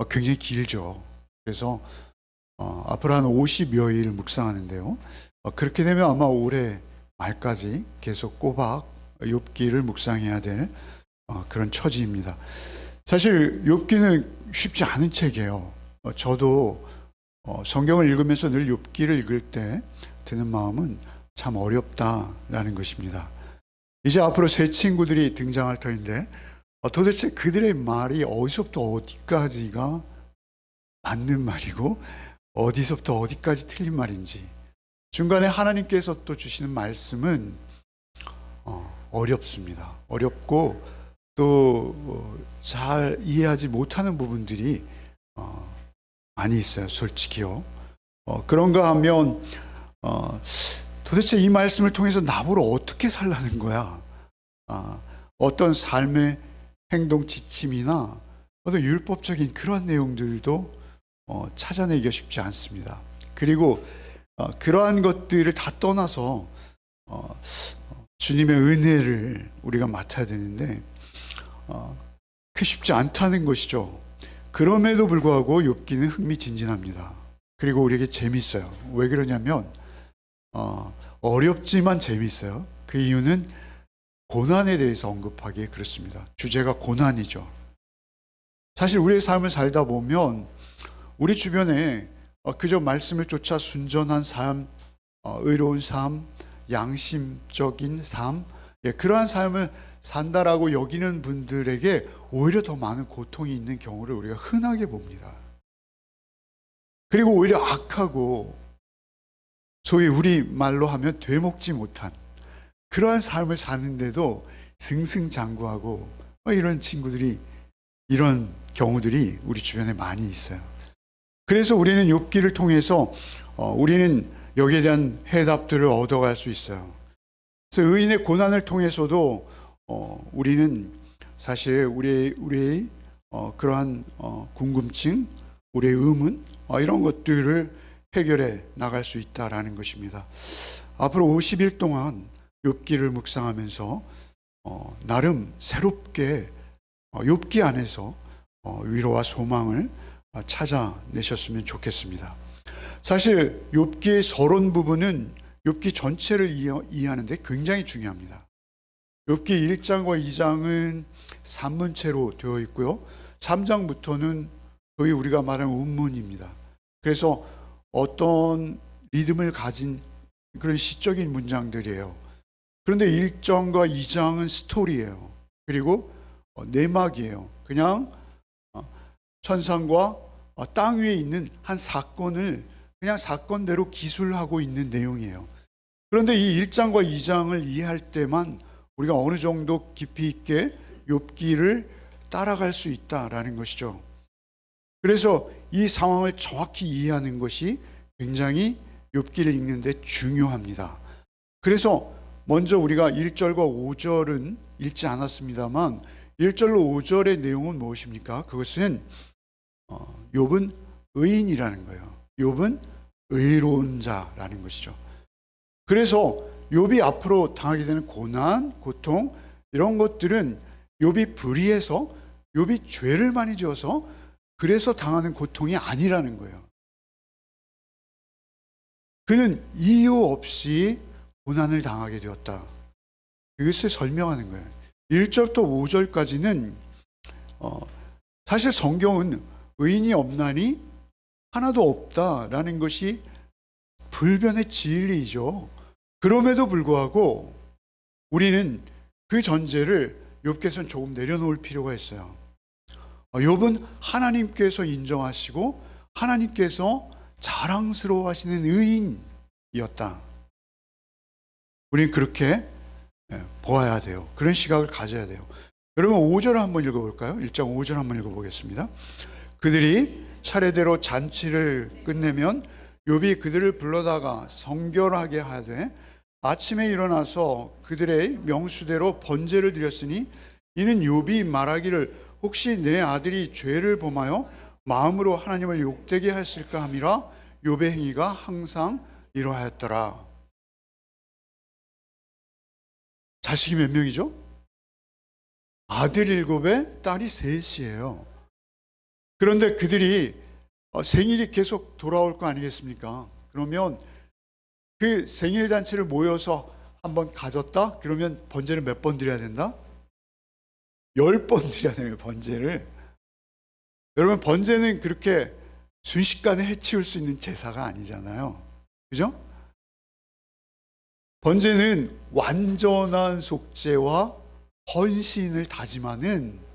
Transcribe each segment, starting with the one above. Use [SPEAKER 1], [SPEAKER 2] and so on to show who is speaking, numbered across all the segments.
[SPEAKER 1] 굉장히 길죠. 그래서 앞으로 한 50여 일 묵상하는데요. 그렇게 되면 아마 올해 말까지 계속 꼬박 욥기를 묵상해야 될 그런 처지입니다. 사실 욥기는 쉽지 않은 책이에요. 저도 성경을 읽으면서 늘 욥기를 읽을 때 드는 마음은 참 어렵다라는 것입니다. 이제 앞으로 새 친구들이 등장할 터인데 도대체 그들의 말이 어디서부터 어디까지가 맞는 말이고 어디서부터 어디까지 틀린 말인지, 중간에 하나님께서 또 주시는 말씀은 어렵습니다. 어렵고 또 잘 이해하지 못하는 부분들이 많이 있어요. 솔직히요. 그런가 하면 도대체 이 말씀을 통해서 나보러 어떻게 살라는 거야? 어떤 삶의 행동 지침이나 어떤 율법적인 그런 내용들도 찾아내기가 쉽지 않습니다. 그리고 그러한 것들을 다 떠나서 주님의 은혜를 우리가 맡아야 되는데 그 쉽지 않다는 것이죠. 그럼에도 불구하고 욥기는 흥미진진합니다. 그리고 우리에게 재밌어요. 왜 그러냐면 어렵지만 재밌어요. 그 이유는 고난에 대해서 언급하기에 그렇습니다. 주제가 고난이죠. 사실 우리의 삶을 살다 보면 우리 주변에 그저 말씀을 쫓아 순전한 삶, 의로운 삶, 양심적인 삶, 그러한 삶을 산다라고 여기는 분들에게 오히려 더 많은 고통이 있는 경우를 우리가 흔하게 봅니다. 그리고 오히려 악하고 소위 우리 말로 하면 되먹지 못한 그러한 삶을 사는데도 승승장구하고 이런 경우들이 우리 주변에 많이 있어요. 그래서 우리는 욥기를 통해서 우리는 여기에 대한 해답들을 얻어갈 수 있어요. 그래서 의인의 고난을 통해서도 우리는 사실 우리의 그러한 궁금증, 우리의 의문 이런 것들을 해결해 나갈 수 있다라는 것입니다. 앞으로 50일 동안 욥기를 묵상하면서 나름 새롭게 욥기 안에서 위로와 소망을 찾아내셨으면 좋겠습니다. 사실 욥기의 서론 부분은 욥기 전체를 이해하는 데 굉장히 중요합니다. 욥기 1장과 2장은 산문체로 되어 있고요. 3장부터는 거의 우리가 말하는 운문입니다. 그래서 어떤 리듬을 가진 그런 시적인 문장들이에요. 그런데 1장과 2장은 스토리예요. 그리고 내막이에요. 그냥 천상과 땅 위에 있는 한 사건을 그냥 사건대로 기술하고 있는 내용이에요. 그런데 이 1장과 2장을 이해할 때만 우리가 어느 정도 깊이 있게 욥기를 따라갈 수 있다라는 것이죠. 그래서 이 상황을 정확히 이해하는 것이 굉장히 욥기를 읽는데 중요합니다. 그래서 먼저 우리가 1절과 5절은 읽지 않았습니다만 1절로 5절의 내용은 무엇입니까? 그것은 욥은 의인이라는 거예요. 욥은 의로운 자라는 것이죠. 그래서 욥이 앞으로 당하게 되는 고난, 고통 이런 것들은 욥이 불의해서 욥이 죄를 많이 지어서 그래서 당하는 고통이 아니라는 거예요. 그는 이유 없이 고난을 당하게 되었다. 이것을 설명하는 거예요. 1절부터 5절까지는 사실 성경은 의인이 없나니 하나도 없다라는 것이 불변의 진리이죠. 그럼에도 불구하고 우리는 그 전제를 욥께서는 조금 내려놓을 필요가 있어요. 욥은 하나님께서 인정하시고 하나님께서 자랑스러워하시는 의인이었다. 우리는 그렇게 보아야 돼요. 그런 시각을 가져야 돼요. 여러분 5절을 한번 읽어볼까요? 1장 5절 한번 읽어보겠습니다. 그들이 차례대로 잔치를 끝내면 욥이 그들을 불러다가 성결하게 하되 아침에 일어나서 그들의 명수대로 번제를 드렸으니 이는 욥이 말하기를 혹시 내 아들이 죄를 범하여 마음으로 하나님을 욕되게 했을까 함이라. 욥의 행위가 항상 이러하였더라. 자식이 몇 명이죠? 아들 7에 딸이 3이에요. 그런데 그들이 생일이 계속 돌아올 거 아니겠습니까? 그러면 그 생일 잔치를 모여서 한번 가졌다? 그러면 번제를 몇 번 드려야 된다? 10번 드려야 되는 거예요, 번제를. 여러분, 번제는 그렇게 순식간에 해치울 수 있는 제사가 아니잖아요. 그죠? 번제는 완전한 속죄와 헌신을 다짐하는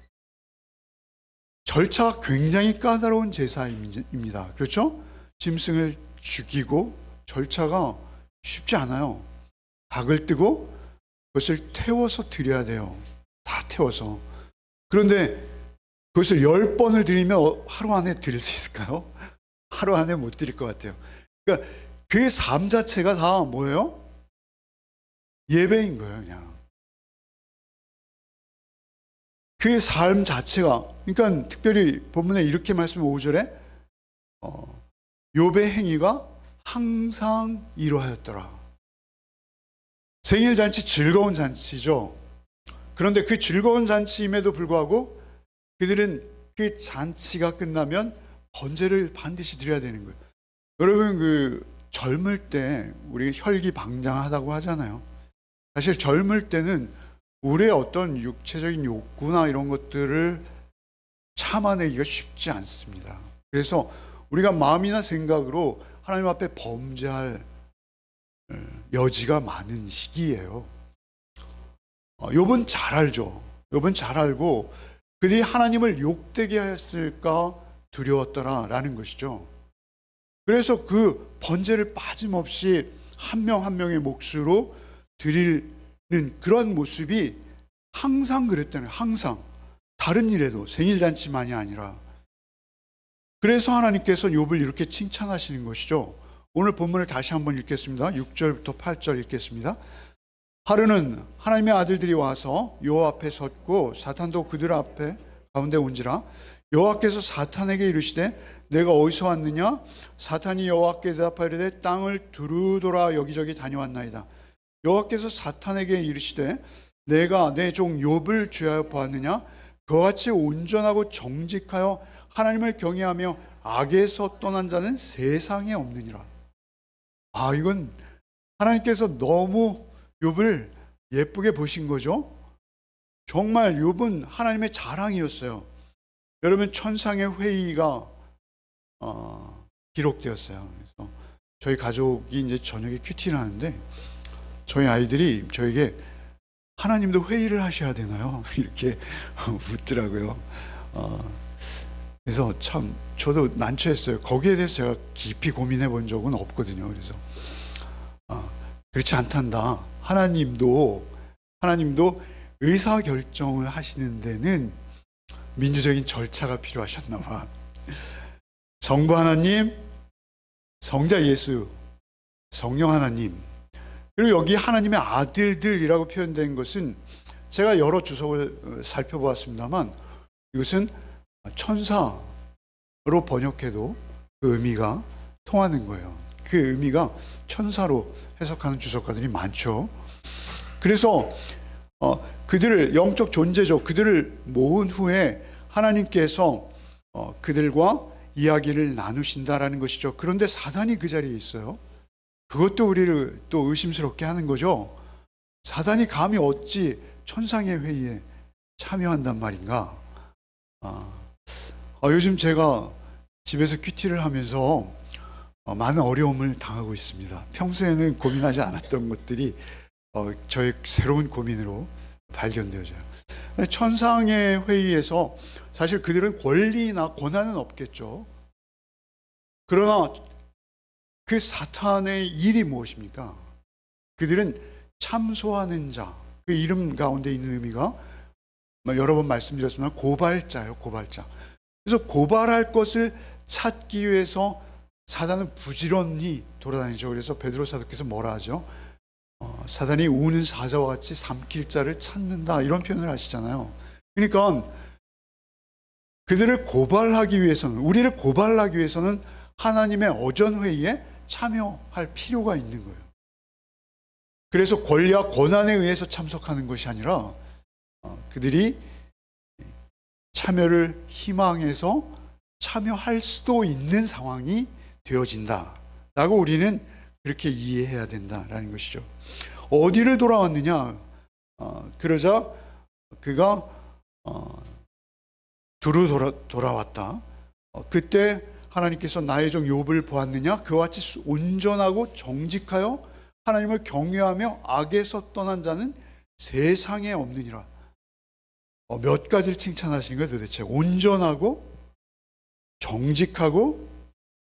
[SPEAKER 1] 절차가 굉장히 까다로운 제사입니다. 그렇죠? 짐승을 죽이고 절차가 쉽지 않아요. 닭을 뜨고 그것을 태워서 드려야 돼요. 다 태워서. 그런데 그것을 10번을 드리면 하루 안에 드릴 수 있을까요? 하루 안에 못 드릴 것 같아요. 그러니까 그 삶 자체가 다 뭐예요? 예배인 거예요, 그냥. 그 삶 자체가, 그러니까 특별히 본문에 이렇게 말씀 5절에 욥의 행위가 항상 이러하였더라. 생일 잔치 즐거운 잔치죠. 그런데 그 즐거운 잔치임에도 불구하고 그들은 그 잔치가 끝나면 번제를 반드시 드려야 되는 거예요. 여러분, 그 젊을 때 우리 혈기방장하다고 하잖아요. 사실 젊을 때는 우리의 어떤 육체적인 욕구나 이런 것들을 참아내기가 쉽지 않습니다. 그래서 우리가 마음이나 생각으로 하나님 앞에 범죄할 여지가 많은 시기예요. 욥은 잘 알죠. 욥은 잘 알고 그들이 하나님을 욕되게 하였을까 두려웠더라라는 것이죠. 그래서 그 번제를 빠짐없이 한 명 한 명의 몫으로 드리는 그런 모습이 항상 그랬다는, 항상. 다른 일에도, 생일잔치만이 아니라. 그래서 하나님께서 욥을 이렇게 칭찬하시는 것이죠. 오늘 본문을 다시 한번 읽겠습니다. 6절부터 8절 읽겠습니다. 하루는 하나님의 아들들이 와서 여호와 앞에 섰고 사탄도 그들 앞에 가운데 온지라. 여호와께서 사탄에게 이르시되 내가 어디서 왔느냐? 사탄이 여호와께 대답하이르되 땅을 두루돌아 여기저기 다녀왔나이다. 여호와께서 사탄에게 이르시되 내가 내 종 욥을 죄하여 보았느냐? 그와 같이 온전하고 정직하여 하나님을 경외하며 악에서 떠난 자는 세상에 없느니라. 이건 하나님께서 너무 욥을 예쁘게 보신 거죠. 정말 욥은 하나님의 자랑이었어요. 여러분, 천상의 회의가 기록되었어요. 그래서 저희 가족이 이제 저녁에 큐티를 하는데 저희 아이들이 저에게 하나님도 회의를 하셔야 되나요? 이렇게 묻더라고요. 그래서 참 저도 난처했어요. 거기에 대해서 제가 깊이 고민해 본 적은 없거든요. 그래서 그렇지 않단다. 하나님도 의사 결정을 하시는 데는 민주적인 절차가 필요하셨나 봐. 성부 하나님, 성자 예수, 성령 하나님, 그리고 여기 하나님의 아들들이라고 표현된 것은 제가 여러 주석을 살펴보았습니다만 이것은 천사로 번역해도 그 의미가 통하는 거예요. 그 의미가 천사로 해석하는 주석가들이 많죠. 그래서 그들을 영적 존재죠. 그들을 모은 후에 하나님께서 그들과 이야기를 나누신다라는 것이죠. 그런데 사단이 그 자리에 있어요. 그것도 우리를 또 의심스럽게 하는 거죠. 사단이 감히 어찌 천상의 회의에 참여한단 말인가. 요즘 제가 집에서 큐티를 하면서 많은 어려움을 당하고 있습니다. 평소에는 고민하지 않았던 것들이 저의 새로운 고민으로 발견되어져요. 천상의 회의에서 사실 그들은 권리나 권한은 없겠죠. 그러나 그 사탄의 일이 무엇입니까? 그들은 참소하는 자, 그 이름 가운데 있는 의미가 여러 번 말씀드렸지만 고발자예요, 고발자. 그래서 고발할 것을 찾기 위해서 사단은 부지런히 돌아다니죠. 그래서 베드로 사도께서 뭐라 하죠? 사단이 우는 사자와 같이 삼킬 자를 찾는다, 이런 표현을 하시잖아요. 그러니까 그들을 고발하기 위해서는, 우리를 고발하기 위해서는 하나님의 어전회의에 참여할 필요가 있는 거예요. 그래서 권리와 권한에 의해서 참석하는 것이 아니라 그들이 참여를 희망해서 참여할 수도 있는 상황이 되어진다라고 우리는 그렇게 이해해야 된다라는 것이죠. 어디를 돌아왔느냐? 그러자 그가 두루 돌아왔다. 그때 하나님께서 나의 종 욥을 보았느냐? 그와 같이 온전하고 정직하여 하나님을 경외하며 악에서 떠난 자는 세상에 없느니라. 몇 가지를 칭찬하시는 거예요 도대체. 온전하고 정직하고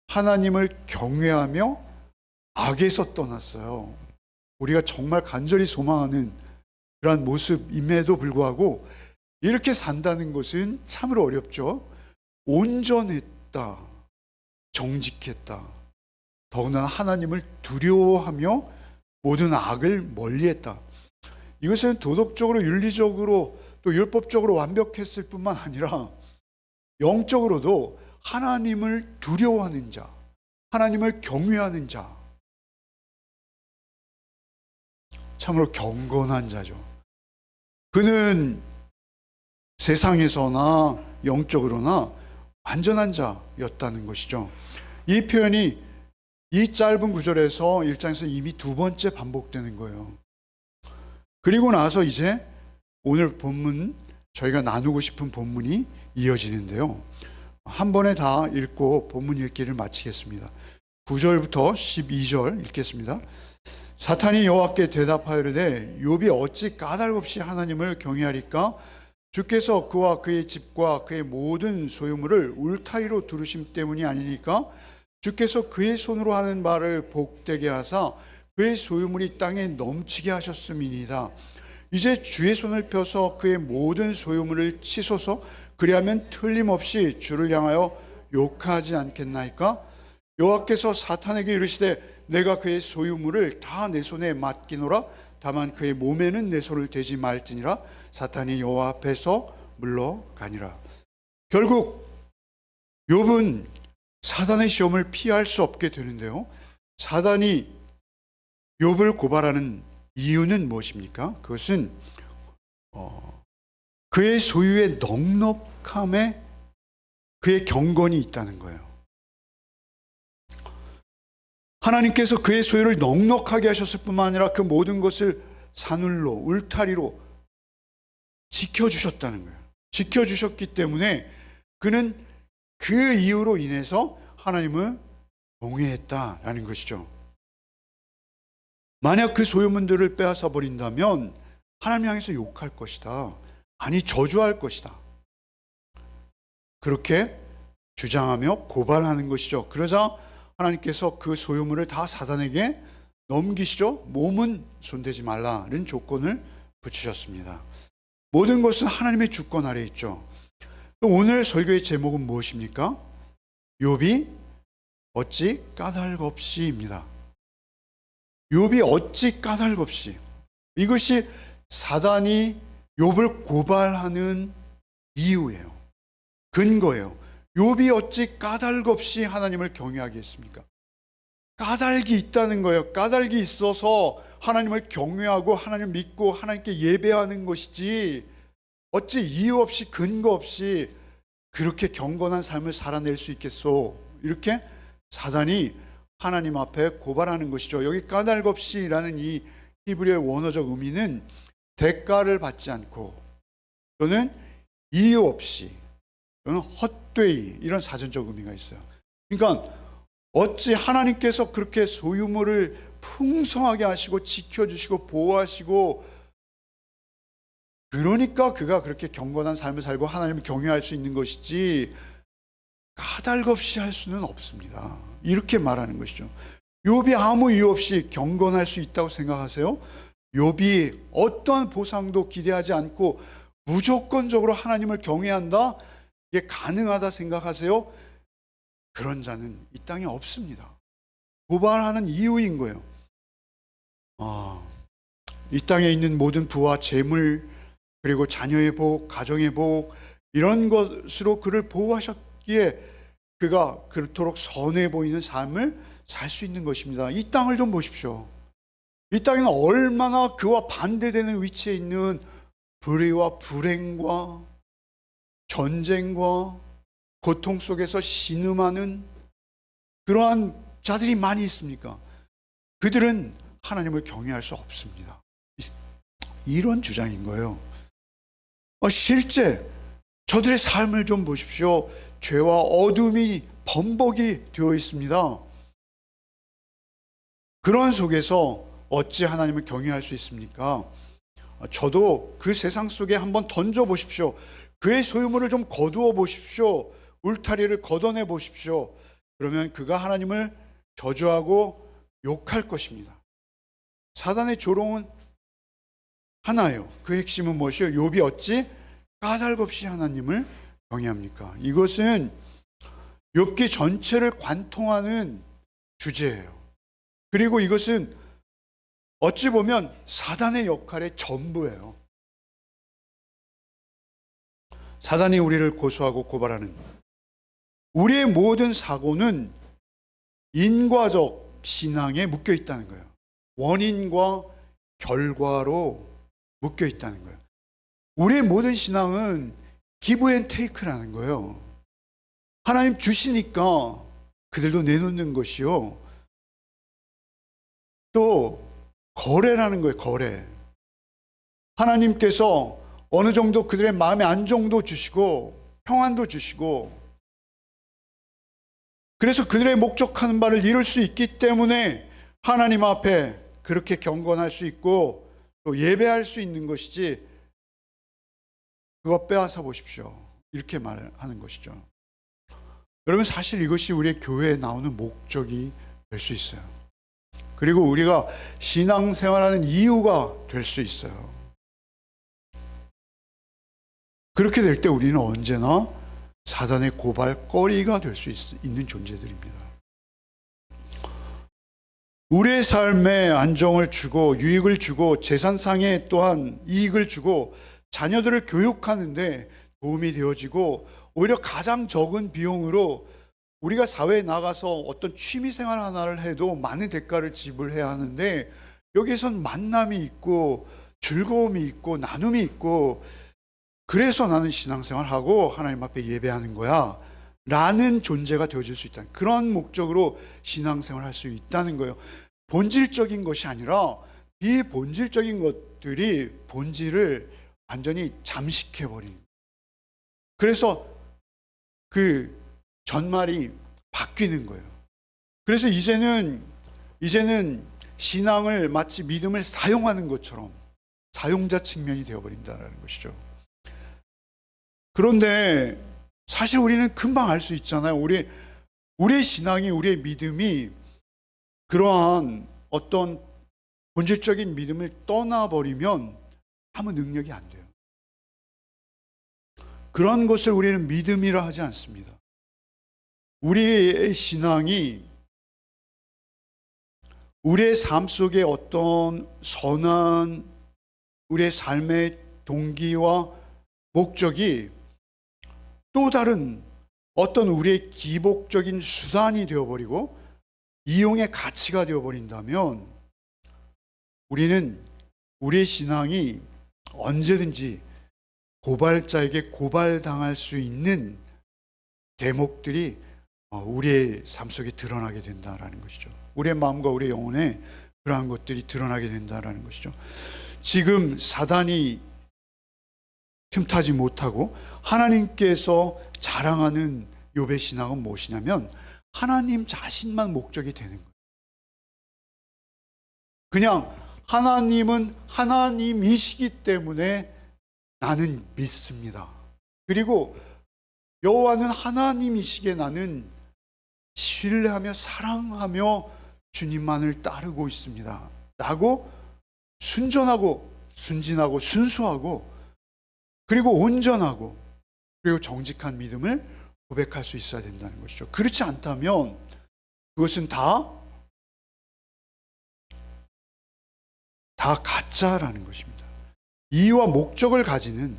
[SPEAKER 1] 하나님을 경외하며 악에서 떠났어요. 우리가 정말 간절히 소망하는 그러한 모습임에도 불구하고 이렇게 산다는 것은 참으로 어렵죠. 온전했다, 정직했다, 더구나 하나님을 두려워하며 모든 악을 멀리했다. 이것은 도덕적으로, 윤리적으로, 또 율법적으로 완벽했을 뿐만 아니라 영적으로도 하나님을 두려워하는 자, 하나님을 경외하는 자, 참으로 경건한 자죠. 그는 세상에서나 영적으로나 완전한 자였다는 것이죠. 이 표현이 이 짧은 구절에서 1장에서 이미 두 번째 반복되는 거예요. 그리고 나서 이제 오늘 본문, 저희가 나누고 싶은 본문이 이어지는데요. 한 번에 다 읽고 본문 읽기를 마치겠습니다. 9절부터 12절 읽겠습니다. 사탄이 여호와께 대답하여 이르되 욥이 어찌 까닭없이 하나님을 경외하리까? 주께서 그와 그의 집과 그의 모든 소유물을 울타리로 두르심 때문이 아니니까? 주께서 그의 손으로 하는 말을 복되게 하사 그의 소유물이 땅에 넘치게 하셨음이니이다. 이제 주의 손을 펴서 그의 모든 소유물을 치소서. 그리하면 틀림없이 주를 향하여 욕하지 않겠나이까? 여호와께서 사탄에게 이르시되 내가 그의 소유물을 다 내 손에 맡기노라. 다만 그의 몸에는 내 손을 대지 말지니라. 사탄이 여호와 앞에서 물러가니라. 결국 욥은 사단의 시험을 피할 수 없게 되는데요. 사단이 욥을 고발하는 이유는 무엇입니까? 그것은 그의 소유의 넉넉함에 그의 경건이 있다는 거예요. 하나님께서 그의 소유를 넉넉하게 하셨을 뿐만 아니라 그 모든 것을 사눌로, 울타리로 지켜주셨다는 거예요. 지켜주셨기 때문에 그는 그 이유로 인해서 하나님을 경외했다라는 것이죠. 만약 그 소유물들을 빼앗아 버린다면 하나님 향해서 욕할 것이다. 아니, 저주할 것이다. 그렇게 주장하며 고발하는 것이죠. 그러자 하나님께서 그 소유물을 다 사단에게 넘기시죠. 몸은 손대지 말라는 조건을 붙이셨습니다. 모든 것은 하나님의 주권 아래 있죠. 또 오늘 설교의 제목은 무엇입니까? 욥이 어찌 까닭없이입니다. 욥이 어찌 까닭없이. 이것이 사단이 욥을 고발하는 이유예요. 근거예요. 욥이 어찌 까닭없이 하나님을 경외하게 했습니까? 까닭이 있다는 거예요. 까닭이 있어서 하나님을 경외하고 하나님을 믿고 하나님께 예배하는 것이지 어찌 이유 없이 근거 없이 그렇게 경건한 삶을 살아낼 수 있겠소? 이렇게 사단이 하나님 앞에 고발하는 것이죠. 여기 까닭없이라는 이 히브리어의 원어적 의미는 대가를 받지 않고 또는 이유 없이 또는 헛되이 이런 사전적 의미가 있어요. 그러니까 어찌 하나님께서 그렇게 소유물을 풍성하게 하시고 지켜주시고 보호하시고 그러니까 그가 그렇게 경건한 삶을 살고 하나님을 경외할 수 있는 것이지 까닭없이 할 수는 없습니다. 이렇게 말하는 것이죠. 욥이 아무 이유 없이 경건할 수 있다고 생각하세요? 욥이 어떠한 보상도 기대하지 않고 무조건적으로 하나님을 경외한다? 이게 가능하다 생각하세요? 그런 자는 이 땅에 없습니다. 고발하는 이유인 거예요. 이 땅에 있는 모든 부와 재물 그리고 자녀의 복, 가정의 복 이런 것으로 그를 보호하셨기에 그가 그토록 선해 보이는 삶을 살 수 있는 것입니다. 이 땅을 좀 보십시오. 이 땅에는 얼마나 그와 반대되는 위치에 있는 불의와 불행과 전쟁과 고통 속에서 신음하는 그러한 자들이 많이 있습니까? 그들은 하나님을 경외할 수 없습니다. 이런 주장인 거예요. 실제 저들의 삶을 좀 보십시오. 죄와 어둠이 범벅이 되어 있습니다. 그런 속에서 어찌 하나님을 경외할 수 있습니까? 저도 그 세상 속에 한번 던져 보십시오. 그의 소유물을 좀 거두어 보십시오. 울타리를 걷어내 보십시오. 그러면 그가 하나님을 저주하고 욕할 것입니다. 사단의 조롱은 하나예요. 그 핵심은 무엇이요? 욥이 어찌 까닭없이 하나님을 경외합니까? 이것은 욥기 전체를 관통하는 주제예요. 그리고 이것은 어찌 보면 사단의 역할의 전부예요. 사단이 우리를 고소하고 고발하는 우리의 모든 사고는 인과적 신앙에 묶여 있다는 거예요. 원인과 결과로 묶여 있다는 거예요. 우리의 모든 신앙은 기브 앤 테이크라는 거예요. 하나님 주시니까 그들도 내놓는 것이요. 또 거래라는 거예요. 거래. 하나님께서 어느 정도 그들의 마음의 안정도 주시고 평안도 주시고, 그래서 그들의 목적하는 바를 이룰 수 있기 때문에 하나님 앞에 그렇게 경건할 수 있고 또 예배할 수 있는 것이지, 그거 빼앗아 보십시오, 이렇게 말하는 것이죠. 여러분, 사실 이것이 우리의 교회에 나오는 목적이 될 수 있어요. 그리고 우리가 신앙생활하는 이유가 될 수 있어요. 그렇게 될 때 우리는 언제나 사단의 고발거리가 될 수 있는 존재들입니다. 우리의 삶에 안정을 주고 유익을 주고 재산상에 또한 이익을 주고 자녀들을 교육하는데 도움이 되어지고, 오히려 가장 적은 비용으로 우리가 사회에 나가서 어떤 취미생활 하나를 해도 많은 대가를 지불해야 하는데, 여기에선 만남이 있고 즐거움이 있고 나눔이 있고, 그래서 나는 신앙생활하고 하나님 앞에 예배하는 거야 라는 존재가 되어질 수 있다는, 그런 목적으로 신앙생활을 할 수 있다는 거예요. 본질적인 것이 아니라 비본질적인 것들이 본질을 완전히 잠식해버리는, 그래서 그 전말이 바뀌는 거예요. 그래서 이제는 신앙을 마치 믿음을 사용하는 것처럼 사용자 측면이 되어버린다는 것이죠. 그런데 사실 우리는 금방 알 수 있잖아요. 우리의 신앙이, 우리의 믿음이 그러한 어떤 본질적인 믿음을 떠나버리면 아무 능력이 안 돼요. 그런 것을 우리는 믿음이라 하지 않습니다. 우리의 신앙이 우리의 삶 속에 어떤 선한 우리의 삶의 동기와 목적이 또 다른 어떤 우리의 기복적인 수단이 되어버리고 이용의 가치가 되어버린다면, 우리는 우리의 신앙이 언제든지 고발자에게 고발당할 수 있는 대목들이 우리의 삶 속에 드러나게 된다는 것이죠. 우리의 마음과 우리의 영혼에 그러한 것들이 드러나게 된다는 것이죠. 지금 사단이 틈타지 못하고 하나님께서 자랑하는 욥의 신앙은 무엇이냐면 하나님 자신만 목적이 되는 거예요. 그냥 하나님은 하나님이시기 때문에 나는 믿습니다. 그리고 여호와는 하나님이시기에 나는 신뢰하며 사랑하며 주님만을 따르고 있습니다 라고 순전하고 순진하고 순수하고 그리고 온전하고 그리고 정직한 믿음을 고백할 수 있어야 된다는 것이죠. 그렇지 않다면 그것은 다 가짜라는 것입니다. 이유와 목적을 가지는,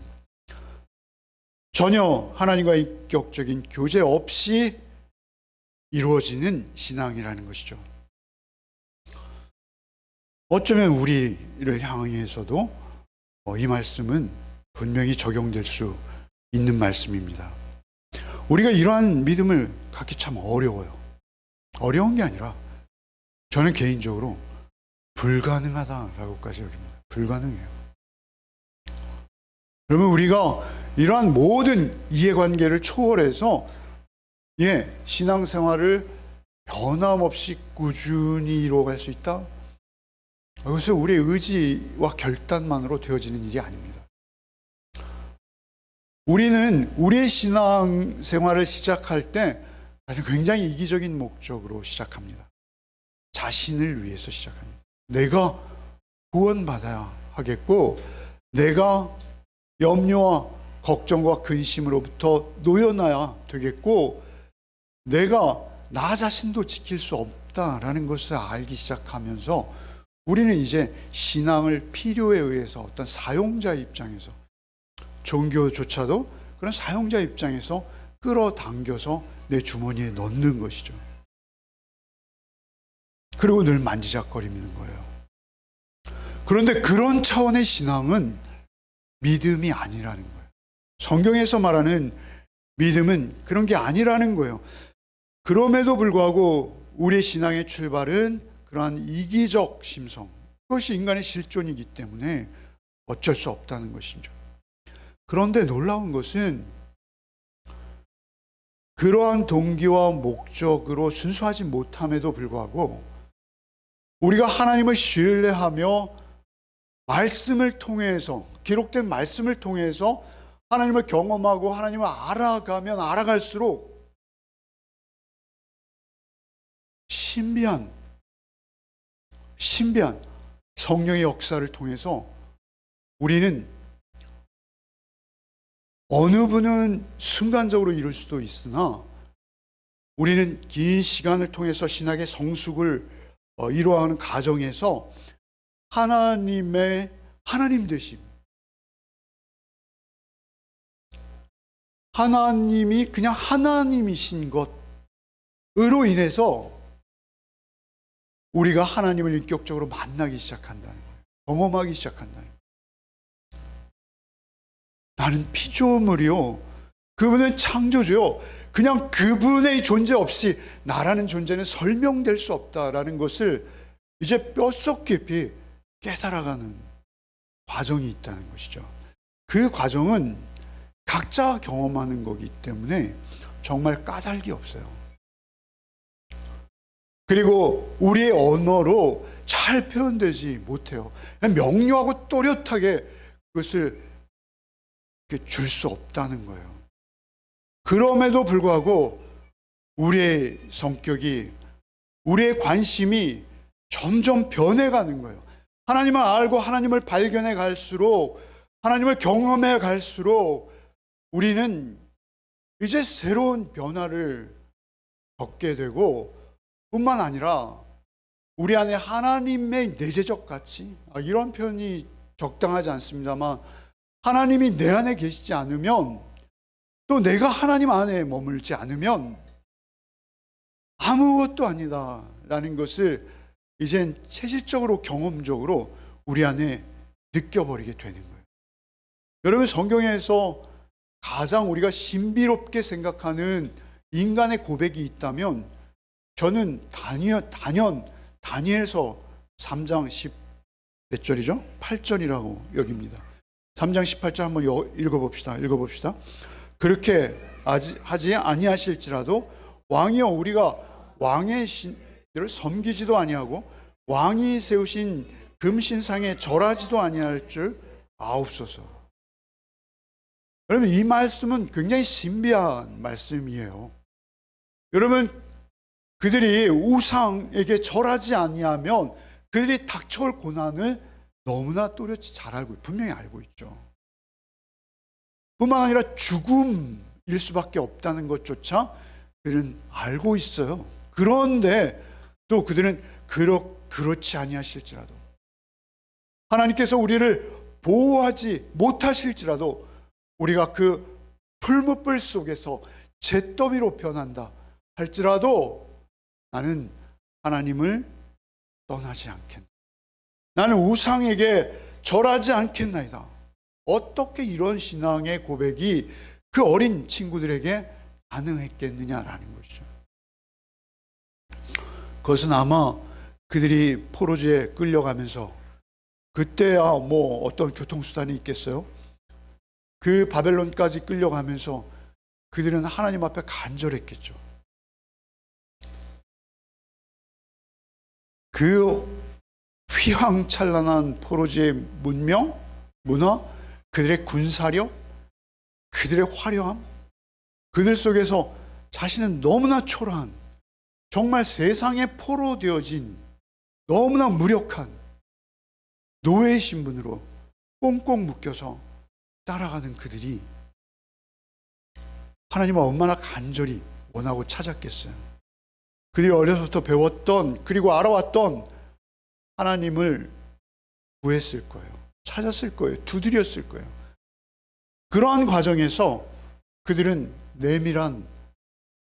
[SPEAKER 1] 전혀 하나님과 인격적인 교제 없이 이루어지는 신앙이라는 것이죠. 어쩌면 우리를 향해서도 이 말씀은 분명히 적용될 수 있는 말씀입니다. 우리가 이러한 믿음을 갖기 참 어려워요. 어려운 게 아니라 저는 개인적으로 불가능하다라고까지 여깁니다. 불가능해요. 그러면 우리가 이러한 모든 이해관계를 초월해서 신앙생활을 변함없이 꾸준히 이루어갈 수 있다? 그것은 우리의 의지와 결단만으로 되어지는 일이 아닙니다. 우리는 우리의 신앙생활을 시작할 때 사실 굉장히 이기적인 목적으로 시작합니다. 자신을 위해서 시작합니다. 내가 구원받아야 하겠고, 내가 염려와 걱정과 근심으로부터 놓여놔야 되겠고, 내가 나 자신도 지킬 수 없다라는 것을 알기 시작하면서 우리는 이제 신앙을 필요에 의해서 어떤 사용자 입장에서, 종교조차도 그런 사용자 입장에서 끌어당겨서 내 주머니에 넣는 것이죠. 그리고 늘 만지작거리는 거예요. 그런데 그런 차원의 신앙은 믿음이 아니라는 거예요. 성경에서 말하는 믿음은 그런 게 아니라는 거예요. 그럼에도 불구하고 우리의 신앙의 출발은 그러한 이기적 심성, 그것이 인간의 실존이기 때문에 어쩔 수 없다는 것이죠. 그런데 놀라운 것은 그러한 동기와 목적으로 순수하지 못함에도 불구하고 우리가 하나님을 신뢰하며 말씀을 통해서, 기록된 말씀을 통해서 하나님을 경험하고 하나님을 알아가면 알아갈수록 신비한 성령의 역사를 통해서 우리는 어느 분은 순간적으로 이룰 수도 있으나 우리는 긴 시간을 통해서 신학의 성숙을 이루어가는 과정에서 하나님의 하나님 되심, 하나님이 그냥 하나님이신 것으로 인해서 우리가 하나님을 인격적으로 만나기 시작한다는 거예요. 경험하기 시작한다는 거예요. 나는 피조물이요, 그분은 창조주요, 그냥 그분의 존재 없이 나라는 존재는 설명될 수 없다라는 것을 이제 뼛속 깊이 깨달아가는 과정이 있다는 것이죠. 그 과정은 각자 경험하는 거기 때문에 정말 까닭이 없어요. 그리고 우리의 언어로 잘 표현되지 못해요. 그냥 명료하고 또렷하게 그것을 줄 수 없다는 거예요. 그럼에도 불구하고 우리의 성격이, 우리의 관심이 점점 변해가는 거예요. 하나님을 알고 하나님을 발견해 갈수록, 하나님을 경험해 갈수록 우리는 이제 새로운 변화를 겪게 되고, 뿐만 아니라 우리 안에 하나님의 내재적 가치, 이런 표현이 적당하지 않습니다만, 하나님이 내 안에 계시지 않으면, 또 내가 하나님 안에 머물지 않으면 아무것도 아니다라는 것을 이젠 체질적으로, 경험적으로 우리 안에 느껴버리게 되는 거예요. 여러분, 성경에서 가장 우리가 신비롭게 생각하는 인간의 고백이 있다면 저는 다니엘서 3장 10 몇 절이죠? 8절이라고 여깁니다. 3장 18절 한번 읽어봅시다. 그렇게 하지 아니하실지라도 왕이여, 우리가 왕의 신들을 섬기지도 아니하고 왕이 세우신 금신상에 절하지도 아니할 줄 아옵소서. 여러분, 이 말씀은 굉장히 신비한 말씀이에요. 여러분, 그들이 우상에게 절하지 아니하면 그들이 닥쳐올 고난을 너무나 또렷이 잘 알고, 분명히 알고 있죠. 뿐만 아니라 죽음일 수밖에 없다는 것조차 그들은 알고 있어요. 그런데 또 그들은 그렇지 아니하실지라도, 하나님께서 우리를 보호하지 못하실지라도 우리가 그 풀무불 속에서 잿더미로 변한다 할지라도 나는 하나님을 떠나지 않겠다, 나는 우상에게 절하지 않겠나이다. 어떻게 이런 신앙의 고백이 그 어린 친구들에게 가능했겠느냐라는 것이죠. 그것은 아마 그들이 포로지에 끌려가면서, 그때야 뭐 어떤 교통수단이 있겠어요? 그 바벨론까지 끌려가면서 그들은 하나님 앞에 간절했겠죠. 그 휘황찬란한 포로지의 문명, 문화, 그들의 군사력, 그들의 화려함, 그들 속에서 자신은 너무나 초라한, 정말 세상에 포로 되어진 너무나 무력한 노예의 신분으로 꽁꽁 묶여서 따라가는 그들이 하나님을 얼마나 간절히 원하고 찾았겠어요. 그들이 어려서부터 배웠던, 그리고 알아왔던 하나님을 구했을 거예요. 찾았을 거예요. 두드렸을 거예요. 그러한 과정에서 그들은 내밀한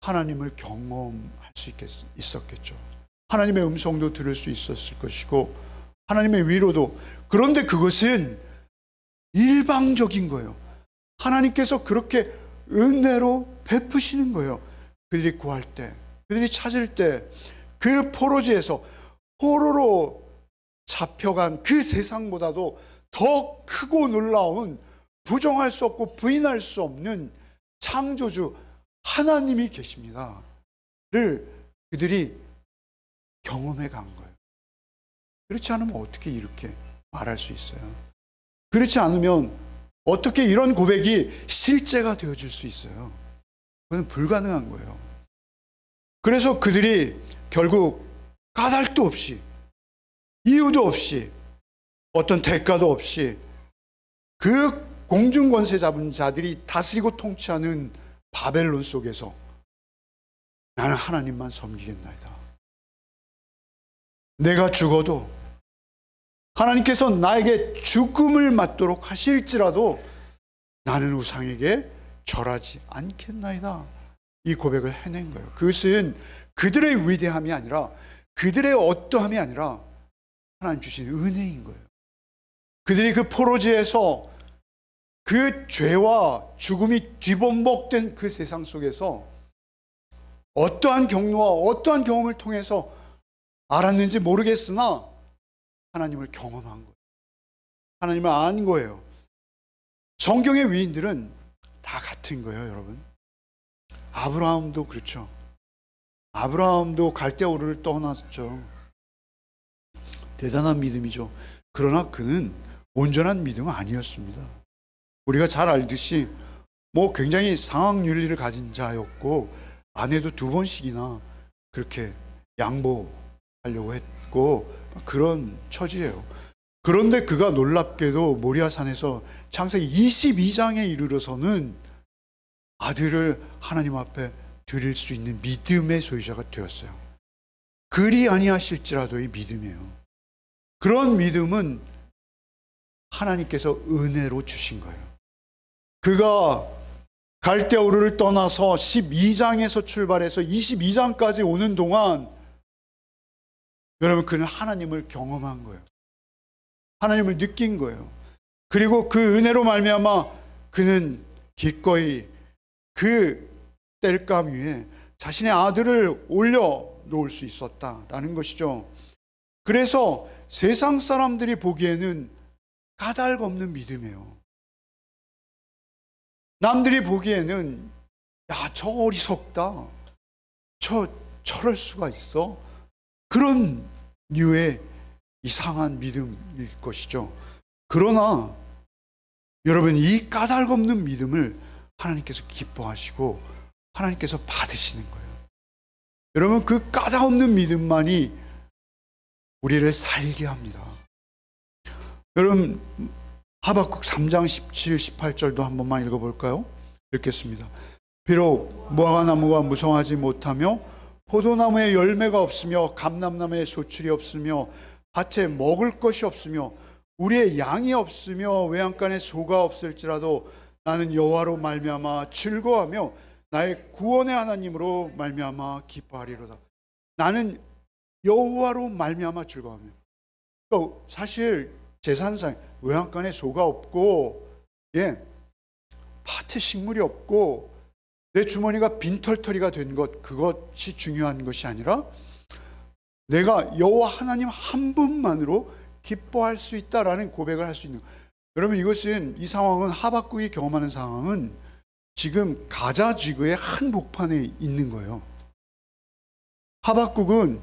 [SPEAKER 1] 하나님을 경험할 수 있었겠죠. 하나님의 음성도 들을 수 있었을 것이고, 하나님의 위로도. 그런데 그것은 일방적인 거예요. 하나님께서 그렇게 은혜로 베푸시는 거예요. 그들이 구할 때, 그들이 찾을 때, 그 포로지에서 포로로 잡혀간 그 세상보다도 더 크고 놀라운, 부정할 수 없고 부인할 수 없는 창조주 하나님이 계십니다를 그들이 경험해 간 거예요. 그렇지 않으면 어떻게 이렇게 말할 수 있어요? 그렇지 않으면 어떻게 이런 고백이 실제가 되어질 수 있어요? 그건 불가능한 거예요. 그래서 그들이 결국 까닭도 없이, 이유도 없이, 어떤 대가도 없이 그 공중권세 잡은 자들이 다스리고 통치하는 바벨론 속에서 나는 하나님만 섬기겠나이다. 내가 죽어도 하나님께서 나에게 죽음을 맞도록 하실지라도 나는 우상에게 절하지 않겠나이다. 이 고백을 해낸 거예요. 그것은 그들의 위대함이 아니라, 그들의 어떠함이 아니라 하나님 주신 은혜인 거예요. 그들이 그 포로지에서 그 죄와 죽음이 뒤범벅된 그 세상 속에서 어떠한 경로와 어떠한 경험을 통해서 알았는지 모르겠으나 하나님을 경험한 거예요. 하나님을 안 거예요. 성경의 위인들은 다 같은 거예요, 여러분. 아브라함도 그렇죠. 아브라함도 갈대아우르를 떠났죠. 대단한 믿음이죠. 그러나 그는 온전한 믿음은 아니었습니다. 우리가 잘 알듯이 뭐 굉장히 상학윤리를 가진 자였고, 아내도 2번씩이나 그렇게 양보하려고 했고 그런 처지예요. 그런데 그가 놀랍게도 모리아산에서 창세기 22장에 이르러서는 아들을 하나님 앞에 드릴 수 있는 믿음의 소유자가 되었어요. 그리 아니하실지라도의 믿음이에요. 그런 믿음은 하나님께서 은혜로 주신 거예요. 그가 갈대아우르를 떠나서 12장에서 출발해서 22장까지 오는 동안 여러분, 그는 하나님을 경험한 거예요. 하나님을 느낀 거예요. 그리고 그 은혜로 말미암아 그는 기꺼이 그 땔감 위에 자신의 아들을 올려놓을 수 있었다라는 것이죠. 그래서 세상 사람들이 보기에는 까닭 없는 믿음이에요. 남들이 보기에는 야, 저 어리석다, 저럴 수가 있어, 그런 류의 이상한 믿음일 것이죠. 그러나 여러분, 이 까닭 없는 믿음을 하나님께서 기뻐하시고 하나님께서 받으시는 거예요. 여러분, 그 까닭 없는 믿음만이 우리를 살게 합니다. 여러분, 하박국 3장 17, 18절도 한 번만 읽어볼까요? 읽겠습니다. 비록 무화과나무가 무성하지 못하며 포도나무에 열매가 없으며 감람나무에 소출이 없으며 밭에 먹을 것이 없으며 우리의 양이 없으며 외양간에 소가 없을지라도 나는 여호와로 말미암아 즐거워하며 나의 구원의 하나님으로 말미암아 기뻐하리로다. 나는 여호와로 말미암아 즐거워하며. 그러니까 사실 제사상 외양간에 소가 없고, 밭에 식물이 없고, 내 주머니가 빈털터리가 된 것, 그것이 중요한 것이 아니라 내가 여호와 하나님 한 분만으로 기뻐할 수 있다라는 고백을 할 수 있는. 여러분, 이것은, 이 상황은, 하박국이 경험하는 상황은 지금 가자 지구의 한복판에 있는 거예요. 하박국은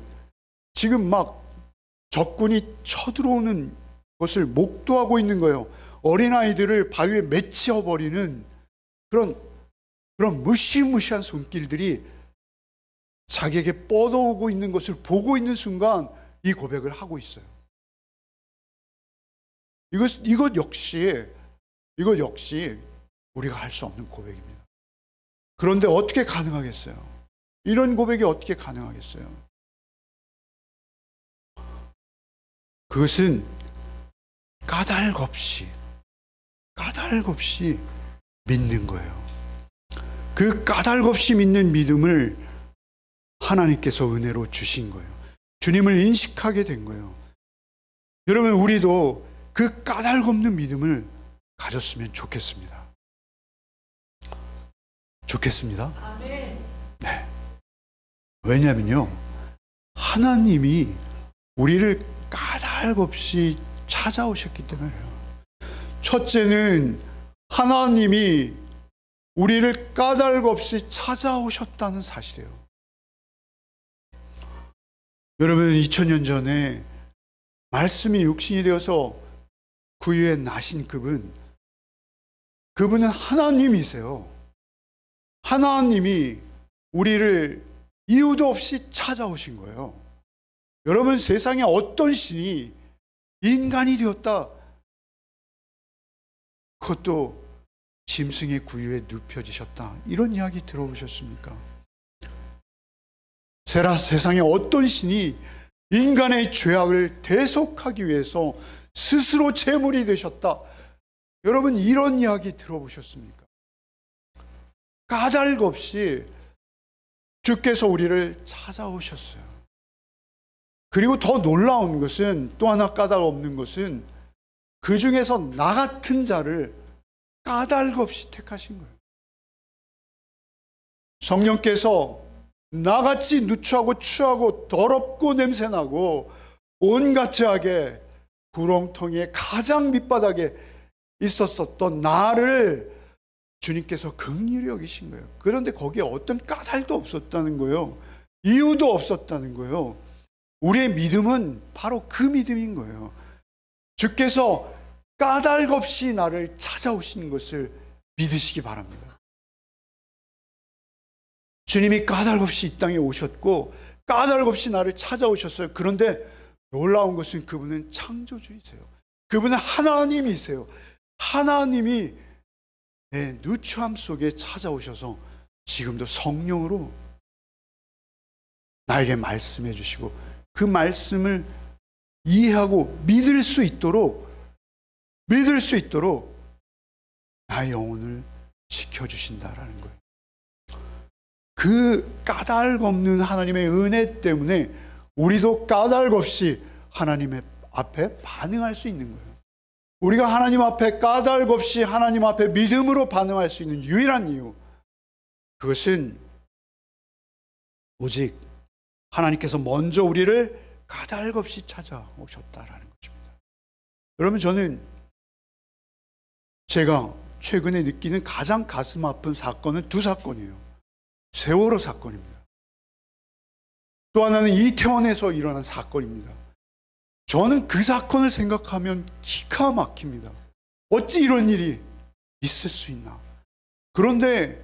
[SPEAKER 1] 지금 막 적군이 쳐들어오는 것을 목도하고 있는 거예요. 어린아이들을 바위에 맺혀버리는 그런 무시무시한 손길들이 자기에게 뻗어오고 있는 것을 보고 있는 순간 이 고백을 하고 있어요. 이것 역시 우리가 할 수 없는 고백입니다. 그런데 어떻게 가능하겠어요? 이런 고백이 어떻게 가능하겠어요? 그것은 까닭 없이 믿는 거예요. 그 까닭 없이 믿는 믿음을 하나님께서 은혜로 주신 거예요. 주님을 인식하게 된 거예요. 여러분, 우리도 그 까닭 없는 믿음을 가졌으면 좋겠습니다. 네. 왜냐면요, 하나님이 우리를 까닭 없이 찾아오셨기 때문에요. 첫째는 하나님이 우리를 까닭 없이 찾아오셨다는 사실이에요. 여러분, 2000년 전에 말씀이 육신이 되어서 구유에 나신 그분은 하나님이세요. 하나님이 우리를 이유도 없이 찾아오신 거예요. 여러분, 세상에 어떤 신이 인간이 되었다, 그것도 짐승의 구유에 눕혀지셨다, 이런 이야기 들어보셨습니까? 세상에 어떤 신이 인간의 죄악을 대속하기 위해서 스스로 제물이 되셨다, 여러분, 이런 이야기 들어보셨습니까? 까닭 없이 주께서 우리를 찾아오셨어요. 그리고 더 놀라운 것은, 또 하나 까닭 없는 것은, 그 중에서 나 같은 자를 까닭 없이 택하신 거예요. 성령께서 나같이 누추하고 추하고 더럽고 냄새나고 온갖 죄악의 구렁텅이의 가장 밑바닥에 있었던 나를 주님께서 긍휼히 여기신 거예요. 그런데 거기에 어떤 까닭도 없었다는 거예요. 이유도 없었다는 거예요. 우리의 믿음은 바로 그 믿음인 거예요. 주께서 까닭 없이 나를 찾아오신 것을 믿으시기 바랍니다. 주님이 까닭 없이 이 땅에 오셨고 까닭 없이 나를 찾아오셨어요. 그런데 놀라운 것은 그분은 창조주이세요. 그분은 하나님이세요. 하나님이 내 누추함 속에 찾아오셔서 지금도 성령으로 나에게 말씀해 주시고 그 말씀을 이해하고 믿을 수 있도록 나의 영혼을 지켜주신다라는 거예요. 그 까닭 없는 하나님의 은혜 때문에 우리도 까닭 없이 하나님 앞에 반응할 수 있는 거예요. 우리가 하나님 앞에 까닭 없이 하나님 앞에 믿음으로 반응할 수 있는 유일한 이유, 그것은 오직 하나님께서 먼저 우리를 까닭 없이 찾아오셨다라는 것입니다. 여러분, 저는 제가 최근에 느끼는 가장 가슴 아픈 사건은 두 사건이에요. 세월호 사건입니다. 또 하나는 이태원에서 일어난 사건입니다. 저는 그 사건을 생각하면 기가 막힙니다. 어찌 이런 일이 있을 수 있나. 그런데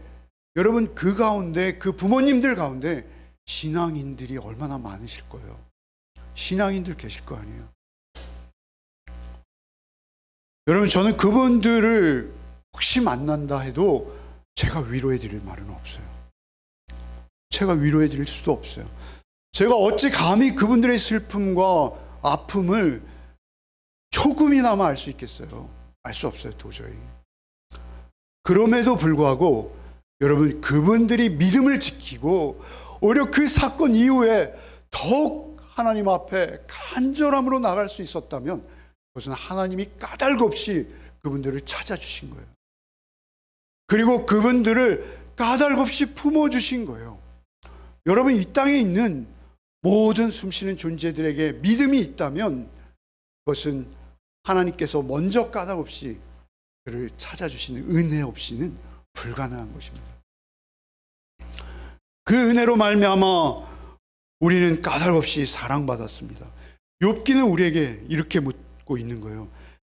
[SPEAKER 1] 여러분, 그 가운데, 그 부모님들 가운데 신앙인들이 얼마나 많으실 거예요. 신앙인들 계실 거 아니에요. 여러분, 저는 그분들을 혹시 만난다 해도 제가 위로해 드릴 말은 없어요. 제가 위로해 드릴 수도 없어요. 제가 어찌 감히 그분들의 슬픔과 아픔을 조금이나마 알 수 있겠어요? 알 수 없어요, 도저히. 그럼에도 불구하고 여러분, 그분들이 믿음을 지키고 오히려 그 사건 이후에 더욱 하나님 앞에 간절함으로 나갈 수 있었다면 그것은 하나님이 까닭 없이 그분들을 찾아주신 거예요. 그리고 그분들을 까닭 없이 품어주신 거예요. 여러분, 이 땅에 있는 모든 숨쉬는 존재들에게 믿음이 있다면 그것은 하나님께서 먼저 까닭 없이 그를 찾아주시는 은혜 없이는 불가능한 것입니다. 그 은혜로 말미암아 우리는 까닭 없이 사랑받았습니다. 욥기는 우리에게 이렇게 묻고 있는 거예요.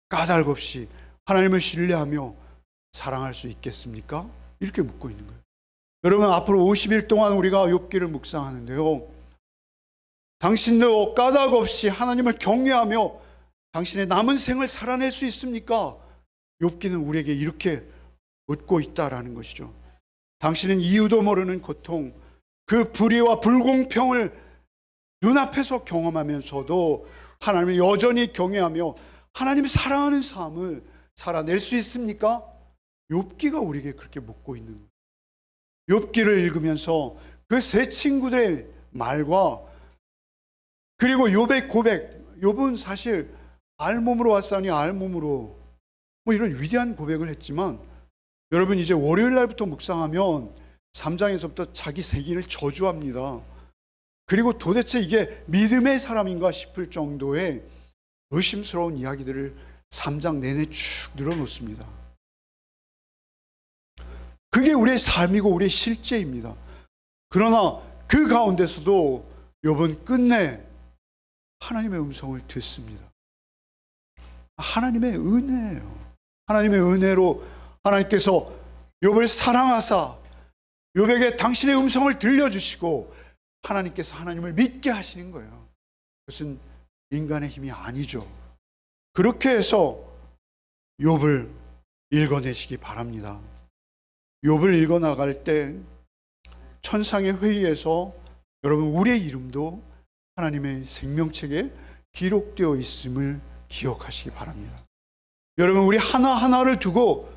[SPEAKER 1] 까닭 없이 하나님을 신뢰하며 사랑할 수 있겠습니까? 이렇게 묻고 있는 거예요. 여러분, 앞으로 50일 동안 우리가 욥기를 묵상하는데요, 당신도 까닭 없이 하나님을 경외하며 당신의 남은 생을 살아낼 수 있습니까? 욥기는 우리에게 이렇게 묻고 있다라는 것이죠. 당신은 이유도 모르는 고통, 그 불의와 불공평을 눈앞에서 경험하면서도 하나님을 여전히 경외하며 하나님을 사랑하는 삶을 살아낼 수 있습니까? 욥기가 우리에게 그렇게 묻고 있는 거예요. 욥기를 읽으면서 그 세 친구들의 말과 그리고 욥의 고백, 욥은 사실 알몸으로 왔사니 알몸으로 이런 위대한 고백을 했지만, 여러분 이제 월요일 날부터 묵상하면 3장에서부터 자기 세기를 저주합니다. 그리고 도대체 이게 믿음의 사람인가 싶을 정도의 의심스러운 이야기들을 3장 내내 쭉 늘어놓습니다. 그게 우리의 삶이고 우리의 실제입니다. 그러나 그 가운데서도 욥은 끝내 하나님의 음성을 듣습니다. 하나님의 은혜예요. 하나님의 은혜로 하나님께서 욥을 사랑하사 욥에게 당신의 음성을 들려주시고 하나님께서 하나님을 믿게 하시는 거예요. 그것은 인간의 힘이 아니죠. 그렇게 해서 욥을 읽어내시기 바랍니다. 욥을 읽어나갈 때 천상의 회의에서 여러분 우리의 이름도 하나님의 생명책에 기록되어 있음을 기억하시기 바랍니다. 여러분, 우리 하나하나를 두고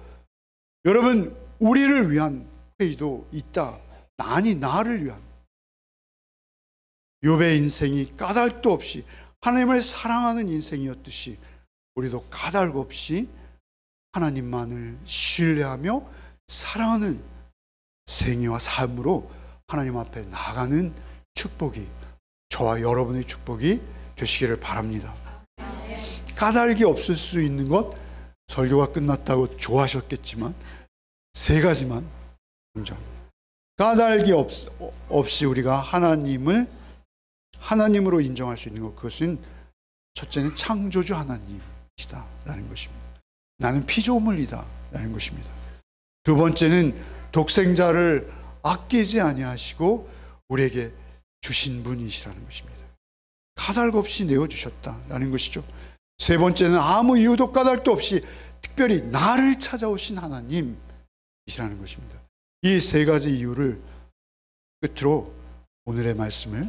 [SPEAKER 1] 여러분 우리를 위한 회의도 있다. 아니, 나를 위한. 욥의 인생이 까닭도 없이 하나님을 사랑하는 인생이었듯이 우리도 까닭 없이 하나님만을 신뢰하며 사랑하는 생애와 삶으로 하나님 앞에 나아가는 축복이, 저와 여러분의 축복이 되시기를 바랍니다. 까닭이 없을 수 있는 것, 설교가 끝났다고 좋아하셨겠지만 세 가지만 먼저, 까닭이 없이 우리가 하나님으로 인정할 수 있는 것, 그것은 첫째는 창조주 하나님이시다 라는 것입니다. 나는 피조물이다 라는 것입니다. 두 번째는 독생자를 아끼지 아니하시고 우리에게 주신 분이시라는 것입니다. 까닭 없이 내어주셨다라는 것이죠. 세 번째는 아무 이유도 까닭도 없이 특별히 나를 찾아오신 하나님이시라는 것입니다. 이 세 가지 이유를 끝으로 오늘의 말씀을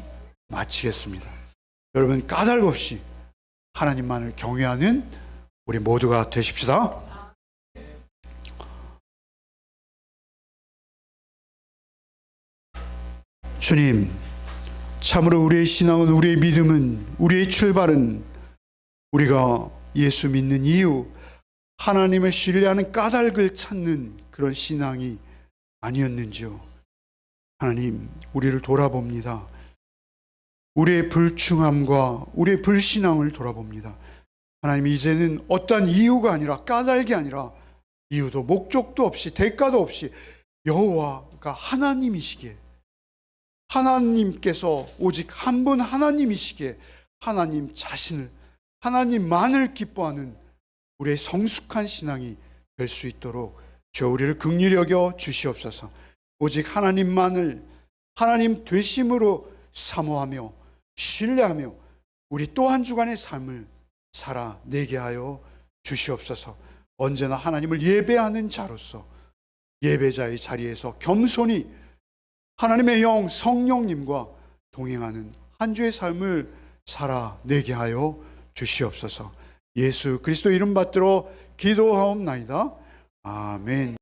[SPEAKER 1] 마치겠습니다. 여러분, 까닭 없이 하나님만을 경외하는 우리 모두가 되십시다. 주님, 참으로 우리의 신앙은, 우리의 믿음은, 우리의 출발은 우리가 예수 믿는 이유, 하나님을 신뢰하는 까닭을 찾는 그런 신앙이 아니었는지요. 하나님, 우리를 돌아봅니다. 우리의 불충함과 우리의 불신앙을 돌아봅니다. 하나님, 이제는 어떠한 이유가 아니라, 까닭이 아니라, 이유도 목적도 없이 대가도 없이 여호와가 하나님이시기에, 하나님께서 오직 한 분 하나님이시기에 하나님 자신을, 하나님만을 기뻐하는 우리의 성숙한 신앙이 될 수 있도록 저 우리를 긍휼히 여겨 주시옵소서. 오직 하나님만을 하나님 되심으로 사모하며 신뢰하며 우리 또 한 주간의 삶을 살아내게 하여 주시옵소서. 언제나 하나님을 예배하는 자로서 예배자의 자리에서 겸손히 하나님의 영 성령님과 동행하는 한 주의 삶을 살아내게 하여 주시옵소서. 예수 그리스도 이름 받들어 기도하옵나이다. 아멘.